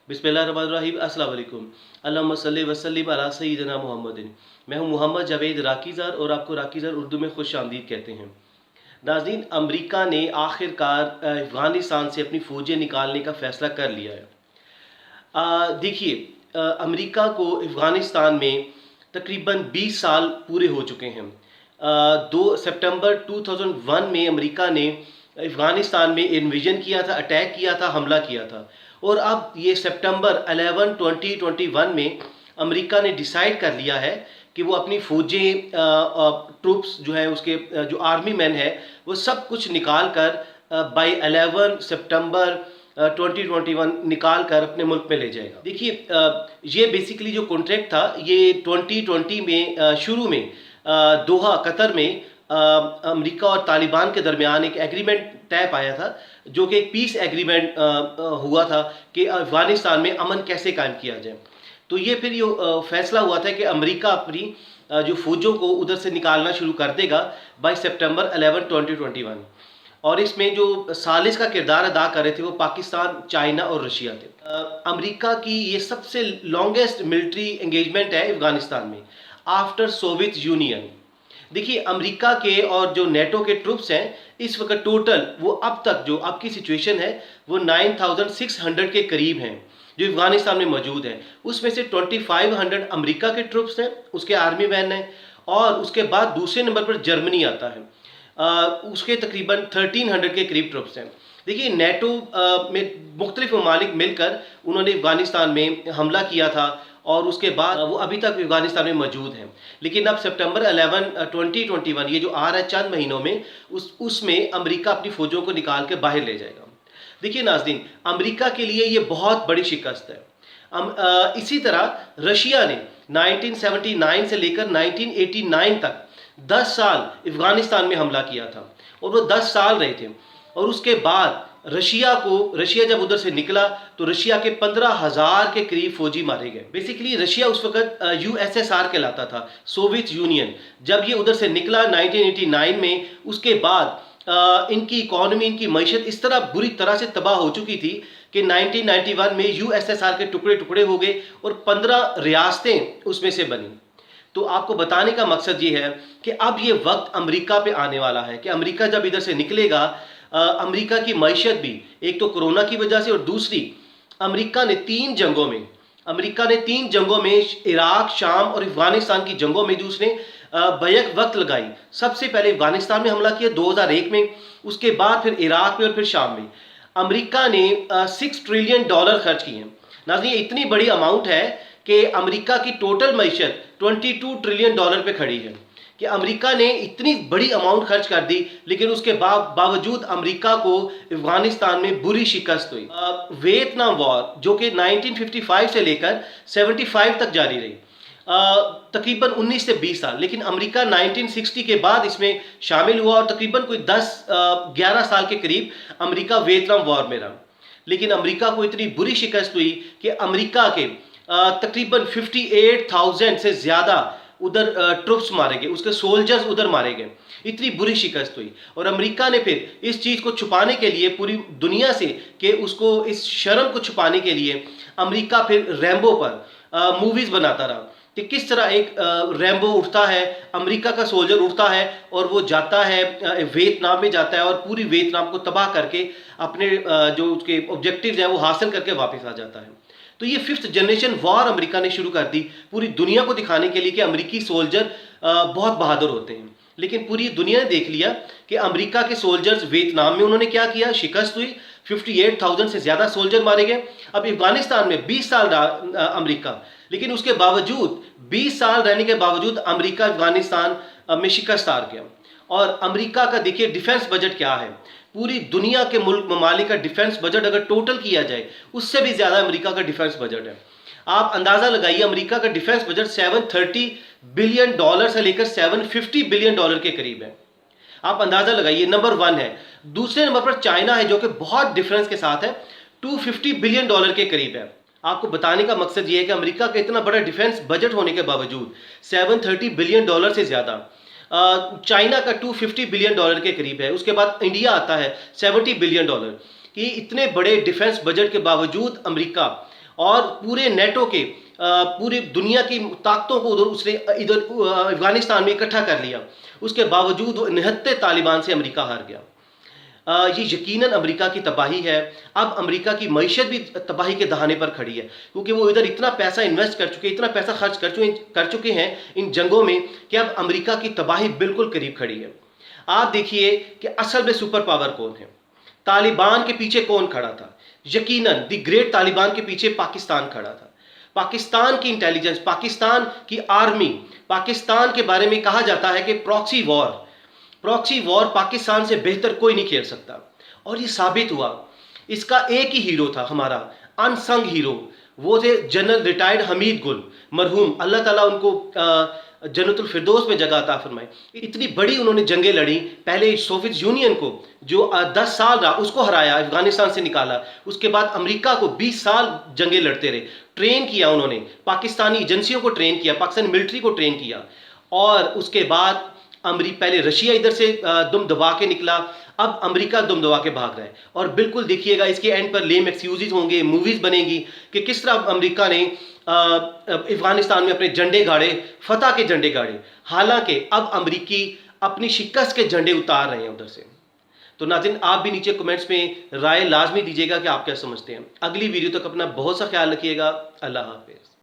बिस्मिल्लाहिर्रहमानिर्रहीम अस्सलाम वालेकुम। अल्लाहुम्मा सल्लि व सल्लिम अला सय्यिदिना मुहम्मदिन। मैं हूं मोहम्मद जावेद राकीज़र और आपको राकीज़र उर्दू में खुश आमदीद कहते हैं। नाज़रीन, अमेरिका ने आखिरकार अफ़गानिस्तान से अपनी फ़ौजें निकालने का फ़ैसला कर लिया है। देखिए, अमेरिका को अफ़गानिस्तान में तकरीबन 20 साल पूरे हो चुके हैं। 2 सितंबर 2001 में अमेरिका ने अफ़गानिस्तान में इन्वेजन किया था, अटैक किया था, हमला किया था। और अब ये सितंबर 11 2021 में अमेरिका ने डिसाइड कर लिया है कि वो अपनी फ़ौजें, ट्रूप्स जो है उसके, जो आर्मी मैन है, वो सब कुछ निकाल कर बाई 11 सितंबर 2021 निकाल कर अपने मुल्क में ले जाएगा। देखिए, ये बेसिकली जो कॉन्ट्रैक्ट था ये 2020 में शुरू में दोहा कतर में अमेरिका और तालिबान के दरमियान एक एग्रीमेंट तय पाया था, जो कि एक पीस एग्रीमेंट हुआ था कि अफ़गानिस्तान में अमन कैसे कायम किया जाए। तो ये फिर ये फैसला हुआ था कि अमेरिका अपनी जो फ़ौजों को उधर से निकालना शुरू कर देगा बाई सितंबर 11 2021। और इसमें जो सालिस का किरदार अदा कर रहे थे वो पाकिस्तान, चाइना और रशिया थे। अमेरिका की ये सबसे लॉन्गेस्ट मिलिट्री एंगेजमेंट है अफ़गानिस्तान में आफ्टर सोवियत यूनियन। देखिए, अमेरिका के और जो नेटो के ट्रूप्स हैं इस वक्त टोटल वो अब तक जो अब की सिचुएशन है वो 9600 के करीब हैं जो अफगानिस्तान में मौजूद हैं। उसमें से 2500 अमेरिका के ट्रूप्स हैं, उसके आर्मी मैन हैं, और उसके बाद दूसरे नंबर पर जर्मनी आता है, उसके तकरीबन 1300 के करीब ट्रूप्स हैं। देखिए, नेटो में मुख्तलिफ ममालिक मिलकर उन्होंने अफगानिस्तान में हमला किया था और उसके बाद वो अभी तक अफगानिस्तान में मौजूद हैं। लेकिन अब सितंबर 11 2021 ये जो आ रहा है चंद महीनों में, उसमें अमेरिका अपनी फ़ौजों को निकाल के बाहर ले जाएगा। देखिए नाज़रीन, अमेरिका के लिए ये बहुत बड़ी शिकस्त है। इसी तरह रशिया ने 1979 से लेकर 1989 तक 10 साल अफगानिस्तान में हमला किया था, और वो 10 साल रहे थे। और उसके बाद रशिया जब उधर से निकला तो रशिया के 15,000 के करीब फौजी मारे गए। बेसिकली रशिया उस वक्त यूएसएसआर कहलाता था, सोवियत यूनियन। जब ये उधर से निकला 1989 में, उसके बाद इनकी इकॉनमी, इनकी मईशत इस तरह बुरी तरह से तबाह हो चुकी थी कि 1991 में यूएसएसआर के टुकड़े टुकड़े हो गए और 15 रियासतें उसमें से बनी। तो आपको बताने का मकसद ये है कि अब ये वक्त अमेरिका पे आने वाला है कि अमेरिका जब इधर से निकलेगा, अमेरिका की मईशत भी एक तो कोरोना की वजह से, और दूसरी अमेरिका ने तीन जंगों में इराक, शाम और अफगानिस्तान की जंगों में जो उसने बैक वक्त लगाई। सबसे पहले अफगानिस्तान में हमला किया 2001 में, उसके बाद फिर इराक में और फिर शाम में। अमेरिका ने $6 ट्रिलियन खर्च किए हैं। नाज़रीन, इतनी बड़ी अमाउंट है कि अमेरिका की टोटल मईशत $22 ट्रिलियन पे खड़ी है कि अमेरिका ने इतनी बड़ी अमाउंट खर्च कर दी, लेकिन उसके बावजूद अमेरिका को अफगानिस्तान में बुरी शिकस्त हुई। वियतनाम वॉर जो कि 1955 से लेकर 75 तक जारी रही, तकरीबन 19 से 20 साल, लेकिन अमेरिका 1960 के बाद इसमें शामिल हुआ और तकरीबन कोई 10-11 साल के करीब अमेरिका वियतनाम वॉर में रहा। लेकिन अमेरिका को इतनी बुरी शिकस्त हुई कि अमेरिका के तकरीबन 58,000 से ज़्यादा उधर ट्रूप्स मारे गए, उसके सोल्जर्स उधर मारे गए। इतनी बुरी शिकस्त हुई, और अमेरिका ने फिर इस चीज़ को छुपाने के लिए पूरी दुनिया से, कि उसको इस शर्म को छुपाने के लिए अमेरिका फिर रैम्बो पर मूवीज़ बनाता रहा कि किस तरह एक रैम्बो उठता है, अमेरिका का सोल्जर उठता है और वो जाता है वियतनाम में जाता है और पूरी वियतनाम को तबाह करके अपने जो उसके ऑब्जेक्टिव्स हैं वो हासिल करके वापस आ जाता है। तो ये 5th जनरेशन वॉर अमेरिका ने शुरू कर दी पूरी दुनिया को दिखाने के लिए कि अमेरिकी सोल्जर बहुत बहादुर होते हैं। लेकिन पूरी दुनिया ने देख लिया कि अमेरिका के सोल्जर्स वियतनाम में उन्होंने क्या किया, शिकस्त हुई, 58,000 से ज़्यादा सोल्जर मारे गए। अब अफगानिस्तान में 20 साल रहा अमेरिका, लेकिन उसके बावजूद 20 साल रहने के बावजूद अमेरिका अफगानिस्तान में शिकस्त हार गया। और अमेरिका का देखिए डिफेंस बजट क्या है, पूरी दुनिया के मुल्क ममालिक का डिफेंस बजट अगर टोटल किया जाए उससे भी ज़्यादा अमेरिका का डिफेंस बजट है। आप अंदाज़ा लगाइए, अमेरिका का डिफेंस बजट $730 बिलियन से लेकर $750 बिलियन के करीब है। आप अंदाज़ा लगाइए, नंबर 1 है। दूसरे नंबर पर चाइना है जो कि बहुत डिफरेंस के साथ है, $250 बिलियन के करीब है। आपको बताने का मकसद ये है कि अमेरिका का इतना बड़ा डिफेंस बजट होने के बावजूद $730 बिलियन से ज़्यादा, चाइना का $250 बिलियन के करीब है। उसके बाद इंडिया आता है $70 बिलियन कि इतने बड़े डिफेंस बजट के बावजूद अमेरिका और पूरे नेटो के पूरी दुनिया की ताकतों को उधर उसने इधर अफगानिस्तान में इकट्ठा कर लिया। उसके बावजूद वो निहत्ते तालिबान से अमेरिका हार गया। ये यकीनन अमेरिका की तबाही है। अब अमेरिका की मईशत भी तबाही के दहाने पर खड़ी है, क्योंकि वो इधर इतना पैसा इन्वेस्ट कर चुके, इतना पैसा खर्च कर चुके हैं इन जंगों में कि अब अमेरिका की तबाही बिल्कुल करीब खड़ी है। आप देखिए कि असल में सुपर पावर कौन है, तालिबान के पीछे कौन खड़ा था। यकीनन द ग्रेट तालिबान के पीछे पाकिस्तान खड़ा था। पाकिस्तान की इंटेलिजेंस, पाकिस्तान की आर्मी, पाकिस्तान के बारे में कहा जाता है कि प्रॉक्सी वॉर पाकिस्तान से बेहतर कोई नहीं खेल सकता। और ये साबित हुआ। इसका एक ही हीरो था, हमारा अनसंग हीरो, वो थे जनरल रिटायर्ड हमीद गुल मरहूम, अल्लाह ताला उनको जन्नतुल फिरदौस में जगह अता फरमाए। इतनी बड़ी उन्होंने जंगें लड़ी। पहले सोवियत यूनियन को जो 10 साल रहा उसको हराया, अफगानिस्तान से निकाला। उसके बाद अमेरिका को 20 साल जंगें लड़ते रहे, ट्रेन किया उन्होंने, पाकिस्तानी एजेंसियों को ट्रेन किया, पाकिस्तानी मिलिट्री को ट्रेन किया। और उसके बाद पहले रशिया इधर से दुम दबा के निकला, अब अमेरिका दुम दबा के भाग रहा है। और बिल्कुल देखिएगा इसके एंड पर लेम एक्सक्यूजेज होंगे, मूवीज बनेंगी कि किस तरह अमेरिका ने अफगानिस्तान में अपने झंडे गाड़े, फतह के झंडे गाड़े। हालांकि अब अमेरिकी अपनी शिकस्त के झंडे उतार रहे हैं उधर से। तो नाज़रीन, आप भी नीचे कमेंट्स में राय लाजमी दीजिएगा कि आप क्या समझते हैं। अगली वीडियो तक अपना बहुत सा ख्याल रखिएगा। अल्लाह हाफिज़।